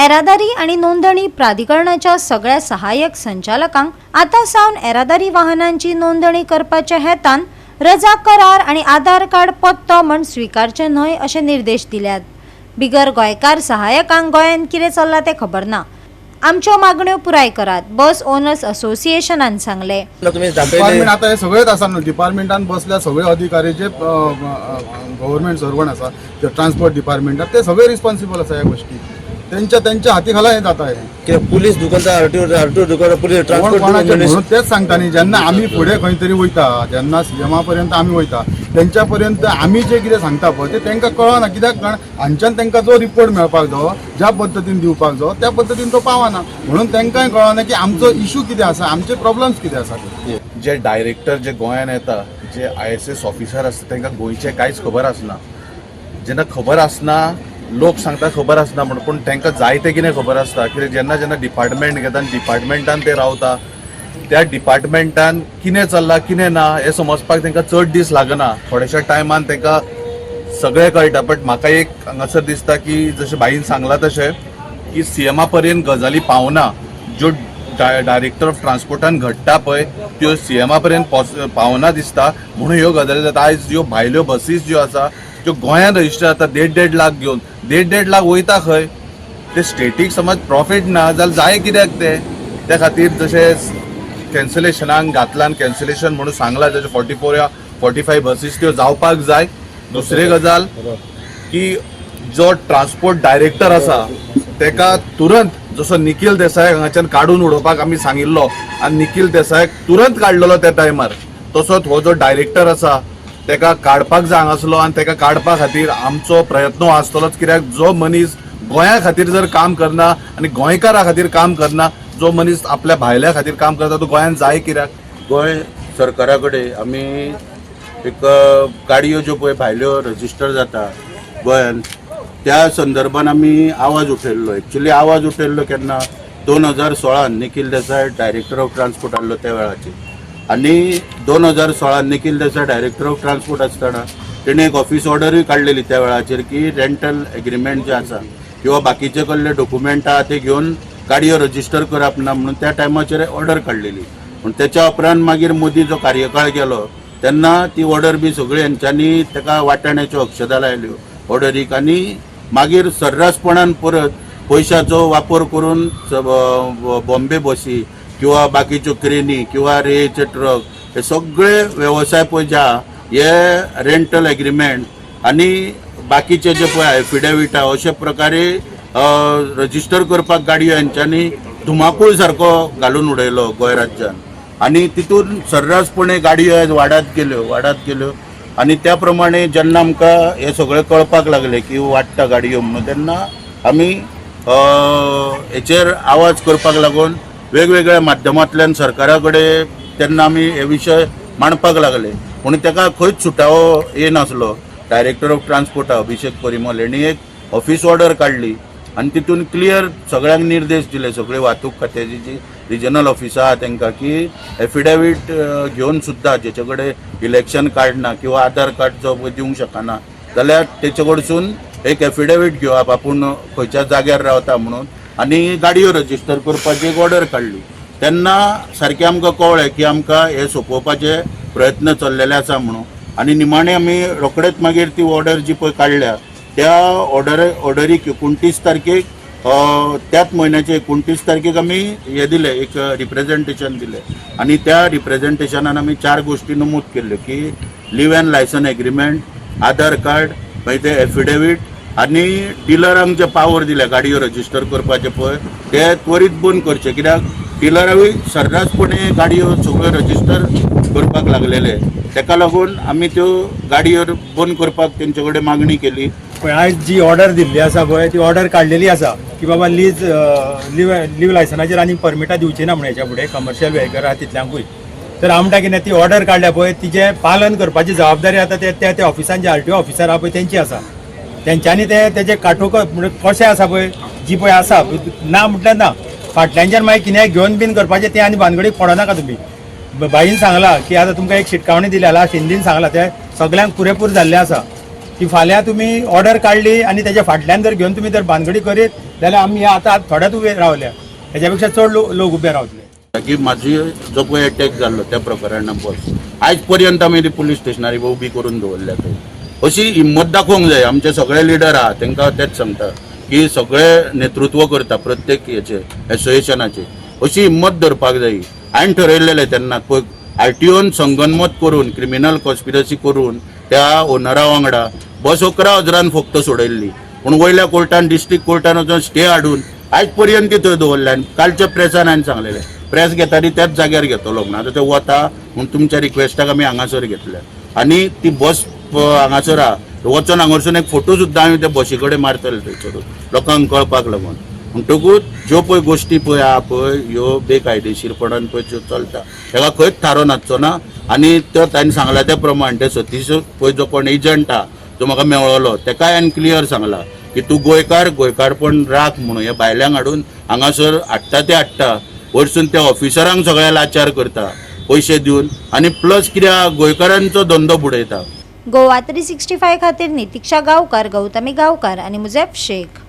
येरादारी आणि नोंदणी प्राधिकरणाच्या सगळ्या सहाय्यक संचालकांक आता सावन येरादारी वाहनांची नोंदणी करपाच्या हेतान रजा करार आणि आधार कार्ड पत्तो म्हण स्वीकारचे न्हय असे निर्देश दिल्यात। बिगर गोंयकार सहाय्यकांक गोंयांत कितें चल्लां तें खबर ना। आमच्यो मागण्यो पुराय करात, बस ओनर्स असोसिएशनान सांगले। डिपार्टमेंट आता हे सगळेच आसा न्हू, डिपार्टमेंटान बसल्या सगळे अधिकारी जे गव्हर्नमेंट सर्वंट आसा जे ट्रान्सपोर्ट डिपार्टमेंटात ते सगळे रिस्पॉन्सिबल आसा ह्या गोष्टी, त्यांच्या हाती खाला हे जाता हे पुलीस दुकानदार आरटीओ दुकान पुलीस ट्रान्सपोर्ट म्हणून तेच सांगता न्ही, जेन्ना आमी फुडें खंय तरी वयता, जेन्ना सीएमा पर्यंत आमी वयता तेंच्या पर्यंत आमी जे कितें सांगता पळय ते तांकां कळना। कित्याक कारण हांच्यान तांकां जो रिपोर्ट मेळपाक जाय, ज्या पद्दतीन दिवपाक जाय त्या पद्दतीन तो पावना, म्हणून तांकांय कळना की आमचो इशू कितें आसा, आमचे प्रॉब्लेम्स कितें आसा। जे डायरेक्टर जे गोंयान येता, जे ISS ऑफिसर आसता तांकां गोंयचे कांयच खबर आसना। जेन्ना खबर आसना, लोक सांगता खबर आसना म्हणून, पूण तांकां जाय तें कितें खबर आसता। कित्याक जेन्ना डिपार्टमेंट घेता आनी डिपार्टमेंटान ते रावता, त्या डिपार्टमेंटान कितें चल्लां कितें ना हें समजपाक तांकां चड दीस लागना। थोड्याशा टायमान तांकां सगळें कळटा। बट म्हाका एक हांगासर दिसता की जशें बाईन सांगलां तशें की सीएमा पर्यंत गजाली पावना, ज्यो डायरेक्टर ऑफ ट्रान्सपोर्टान घडटा पळय त्यो सीएमा पर्यंत पावना दिसता, म्हणून ह्यो गजाली जाता। आयज ह्यो भायल्यो बसीस ज्यो आसा ज्यो गोंयांत रजिस्टर जाता 1.5 लाख घेवन, 1.5 लाख वयता खंय, ते स्टेटीक समज प्रॉफिट ना जाल्यार जाय कित्याक त्या खातीर जशें कॅन्सलेशनाक घातलां, कॅन्सलेशन म्हणून सांगलां जशें 44 या 45 बसीस त्यो जावपाक जाय। दुसरी गजाल की जो ट्रान्सपोर्ट डायरेक्टर आसा तेका तुरंत जसो निखिल देसाय हांगाच्यान काडून उडोवपाक आमी सांगिल्लो आनी निखिल देसायाक तुरंत काडलेलो त्या टायमार, तसोच हो जो डायरेक्टर आसा तेका काडपाक जाय हांगासलो आनी तेका काडपा खातीर आमचो प्रयत्न आसतलोच। कित्याक जो मनीस गोंया खातीर जर काम करना आनी गोंयकारा खातीर काम करना, जो मनीस आपल्या भायल्या खातीर काम करता तो गोंयांत जाय कित्याक। गोंय सरकारा कडेन आमी एक गाडयो ज्यो पळय भायल्यो रजिस्टर जाता गोंयांत, त्या संदर्भान आमी आवाज उठयल्लो। एक्चुली आवाज उठयल्लो केन्ना 2016 निखिल देसाय डायरेक्टर ऑफ ट्रान्सपोर्ट आसलो त्या वेळाचेर, आनी 2016 निखिल देसाय डायरेक्टर ऑफ ट्रान्सपोर्ट आसतना तेणें एक ऑफिस ऑर्डरूय काडलेली त्या वेळाचेर की रेंटल एग्रीमेंट जे आसा किंवा बाकीचे कसले डॉक्युमेंट आहा ते घेवन गाडयो रजिस्टर करप ना म्हणून त्या टायमाचेर ऑर्डर काडलेली। पूण तेच्या उपरांत मागीर मोदी जो कार्यकाळ गेलो तेन्ना ती ऑर्डर बी सगळी हेंच्यांनी ताका वाटाण्याच्यो अक्षदा लायल्यो ऑर्डरीक, आनी मागीर सर्रासपणान परत पयशांचो वापर करून बॉम्बे बसी किंवा बाकीच्यो क्रेनी किंवा रेचे ट्रक हे सगळे वेवसाय पळय जे आहा हे रेंटल एग्रीमेंट आनी बाकीचे जे पळय एफिडेविटा अशे प्रकारे रजिस्टर करपाक गाडयो हेंच्यांनी धुमाकूळ सारको घालून उडयलो गोंय राज्यान, आनी तितून सर्रासपणे गाडयो वाडत गेल्यो आनी त्या प्रमाणे जेन्ना आमकां हे सगळें कळपाक लागलें की वाडटा गाडयो म्हणून, तेन्ना आमी हेचेर आवाज करपाक लागून वेगवेगळ्या माध्यमांतल्यान सरकारा कडेन तेन्ना आमी हे विशय मांडपाक लागले। पूण ताका खंयच सुटावो येनासलो। डायरेक्टर ऑफ ट्रान्सपोर्टा अभिषेक परिमल हेणी एक ऑफिस ऑर्डर काडली आनी तितून क्लियर सगळ्यांक निर्देश दिले, सगळे वाहतूक खात्याची जी रिजनल ऑफिसां आहा तांकां की एफिडेवीट घेवन सुद्दां जेचे कडेन इलेक्शन कार्ड ना किंवा आधार कार्ड जो दिवंक शकना जाल्यार तेचे कडसून एक एफिडेवीट घेवप आपूण खंयच्या जाग्यार रावता म्हणून, आनी गाडयो रजिस्टर करपाची एक ऑर्डर काडली। तेन्ना सारकें आमकां कळ्ळें की आमकां हे सोंपोवपाचे प्रयत्न चल्लेले आसा म्हणून, आनी निमाणे आमी रोखडेच मागीर ती ऑर्डर जी पळय काडल्या त्या ऑर्डरीक 29 तारखेक त्याच म्हयन्याचे 29 तारखेक आमी हे दिले, एक रिप्रेझेंटेशन दिलें, आनी त्या रिप्रेझेंटेशनान आमी 4 गोश्टी नमूद केल्ल्यो की लीव एंड लायसन एग्रीमेंट, आधार कार्ड, मागीर ते एफिडेवीट आनी डिलरांक जे पावर दिल्या गाडयो रजिस्टर करपाचे पळय ते त्वरीत बंद करचे। कित्याक डिलरांकूय सर्रासपणे गाडयो सगळ्यो रजिस्टर करपाक लागलेले, ताका लागून आमी त्यो गाडयो बंद करपाक तेंचे कडेन मागणी केली। पण आयज जी ऑर्डर दिल्ली आसा पळय ती ऑर्डर काडलेली आसा की बाबा लीव लायसनाचेर आनी परमिटां दिवची ना म्हणून हेच्या फुडें कमर्शियल वेहिकल आहा तितल्यांकूय। तर हांव म्हणटा कितें ती ऑर्डर काडल्या पळय तिचें पालन करपाची जबाबदारी आतां त्या ऑफिसान जे आरटीओ ऑफिसर आहा पळय तेंची आसा। तेंच्यांनी तेजे काटोवप कशें आसा पळय जी पळय आसा ना म्हटल्यार ना, फाटल्यानच्यान मागीर कितेंय घेवन बीन करपाचें तें आनी भानगडीक पडनाका तुमी। बाईन सांगला की आतां तुमकां एक शिटकावणी दिल्या लास्ट हिंदीन सांगला ते सगळ्यांक पुरेपूर जाल्लें आसा। की फाल्यां तुमी ऑर्डर काडली आनी तेच्या फाटल्यान जर घेवन तुमी जर बांदगडी करीत जाल्यार आमी आतां थोड्याच उबे रावल्या, हेच्या पेक्षा चड लोक उबे रावतले. की माझी जो पळय अटॅक जाल्लो त्या प्रकरणान बस आयज पर्यंत आमी ती पुलीस स्टेशनार उबी करून दवरल्या थंय. अशी हिम्मत दाखोवंक जाय. आमचे सगळे लिडर आहा तांकां तेच सांगता की सगळे नेतृत्व करता प्रत्येक हेचे एसोसिएशनाचे, अशी हिम्मत धरपाक जाय. हांवें ठरयलेलें तेन्ना पळय RTOन संगनमत करून क्रिमिनल कॉन्स्पिरसी करून त्या ओनरा वांगडा बस 11,000 फक्त सोडयल्ली, पूण वयल्या कोर्टान डिस्ट्रिक्ट कोर्टान वचून स्टे हाडून आयज पर्यंत ती थंय दवरल्या. आनी कालच्या प्रेसान हांवें सांगलेलें प्रेस घेतानी त्याच जाग्यार घेतलो म्हणून. आतां ते वता म्हूण तुमच्या रिक्वेस्टाक आमी हांगासर घेतल्या आनी ती बस हांगासर आहा. वचून हांगरसून एक फोटो सुद्दां हांवें त्या बशी कडेन मारतले थंयसर लोकांक कळपाक लागून. म्हणटकूच ज्यो पळय गोश्टी पळय आहा पळय ह्यो बेकायदेशीरपणान पळय ज्यो चलता ताका खंयच थारो नाचचो ना. आनी तो ताणें सांगला त्या प्रमाण ते सतीश पळय जो कोण एजंट आहा जो म्हाका मेळ्ळो ताकाय हांवें क्लियर सांगला की तूं गोंयकारपण राख म्हणून ह्या भायल्यांक हाडून हांगासर हाडटा ते हाडटा, वरसून त्या ऑफिसरांक सगळ्या लाचार करता पयशे दिवन आनी प्लस कित्याक गोंयकारांचो धंदो बुडयता. गोवा 365 खातीर नितिक्षा गांवकार, गौतमी गांवकार आनी मुजेफ शेख.